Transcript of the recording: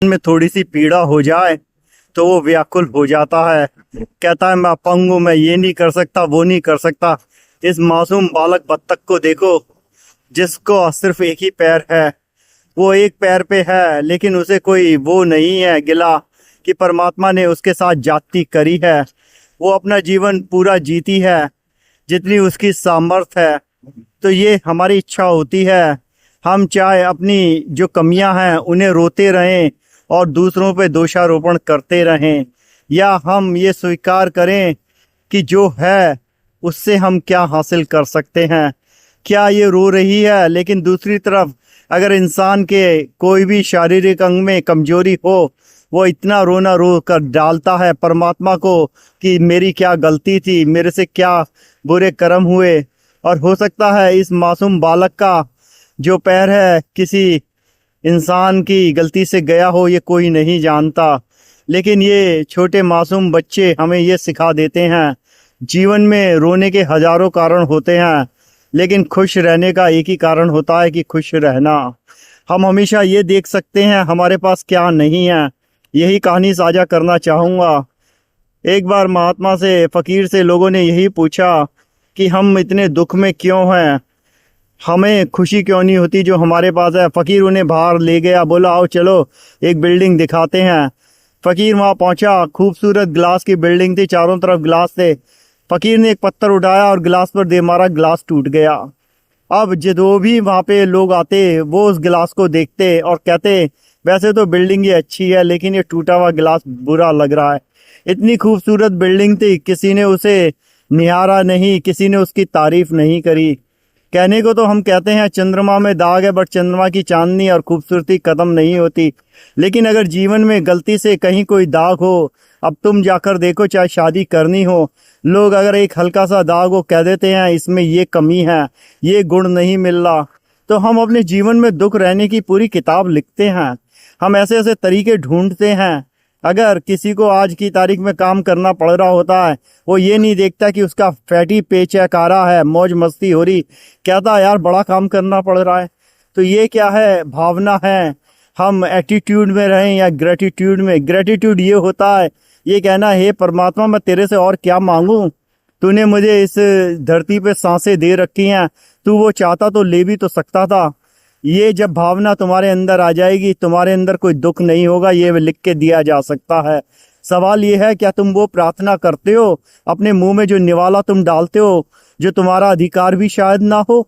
में थोड़ी सी पीड़ा हो जाए तो वो व्याकुल हो जाता है। कहता है मैं अपंग हूं, मैं ये नहीं कर सकता, वो नहीं कर सकता। इस मासूम बालक बत्तख को देखो, जिसको सिर्फ एक ही पैर है। वो एक पैर पे है, लेकिन उसे कोई वो नहीं है गिला कि परमात्मा ने उसके साथ जाति करी है। वो अपना जीवन पूरा जीती है जितनी उसकी सामर्थ्य है। तो ये हमारी इच्छा होती है, हम चाहे अपनी जो कमियां हैं उन्हें रोते रहें और दूसरों पे दोषारोपण करते रहें, या हम ये स्वीकार करें कि जो है उससे हम क्या हासिल कर सकते हैं। क्या ये रो रही है, लेकिन दूसरी तरफ अगर इंसान के कोई भी शारीरिक अंग में कमजोरी हो, वो इतना रोना रो कर डालता है परमात्मा को कि मेरी क्या गलती थी, मेरे से क्या बुरे कर्म हुए। और हो सकता है इस मासूम बालक का जो पैर है किसी इंसान की गलती से गया हो, ये कोई नहीं जानता। लेकिन ये छोटे मासूम बच्चे हमें ये सिखा देते हैं, जीवन में रोने के हजारों कारण होते हैं, लेकिन खुश रहने का एक ही कारण होता है कि खुश रहना। हम हमेशा ये देख सकते हैं हमारे पास क्या नहीं है। यही कहानी साझा करना चाहूँगा। एक बार महात्मा से, फकीर से लोगों ने यही पूछा कि हम इतने दुख में क्यों हैं, हमें खुशी क्यों नहीं होती जो हमारे पास है। फकीर उन्हें बाहर ले गया, बोला आओ चलो एक बिल्डिंग दिखाते हैं। फकीर वहां पहुंचा, खूबसूरत ग्लास की बिल्डिंग थी, चारों तरफ ग्लास थे। फकीर ने एक पत्थर उठाया और ग्लास पर दे मारा, ग्लास टूट गया। अब जो भी वहां पे लोग आते वो उस गिलास को देखते और कहते वैसे तो बिल्डिंग ये अच्छी है, लेकिन ये टूटा हुआ गिलास बुरा लग रहा है। इतनी खूबसूरत बिल्डिंग थी, किसी ने उसे निहारा नहीं, किसी ने उसकी तारीफ नहीं करी। कहने को तो हम कहते हैं चंद्रमा में दाग है, बट चंद्रमा की चांदनी और खूबसूरती खत्म नहीं होती। लेकिन अगर जीवन में गलती से कहीं कोई दाग हो, अब तुम जाकर देखो, चाहे शादी करनी हो, लोग अगर एक हल्का सा दाग हो कह देते हैं इसमें ये कमी है, ये गुण नहीं मिल रहा। तो हम अपने जीवन में दुख रहने की पूरी किताब लिखते हैं। हम ऐसे ऐसे तरीके ढूंढते हैं। अगर किसी को आज की तारीख में काम करना पड़ रहा होता है, वो ये नहीं देखता कि उसका फैटी पेचेक आ रहा है, मौज मस्ती हो रही, कहता यार बड़ा काम करना पड़ रहा है। तो ये क्या है, भावना है। हम एटीट्यूड में रहें या ग्रेटिट्यूड में। ग्रेटिट्यूड ये होता है, ये कहना हे परमात्मा मैं तेरे से और क्या मांगू, तूने मुझे इस धरती पे सांसें दे रखी हैं, तू वो चाहता तो ले भी तो सकता था। ये जब भावना तुम्हारे अंदर आ जाएगी, तुम्हारे अंदर कोई दुख नहीं होगा, ये लिख के दिया जा सकता है। सवाल ये है क्या तुम वो प्रार्थना करते हो, अपने मुंह में जो निवाला तुम डालते हो, जो तुम्हारा अधिकार भी शायद ना हो।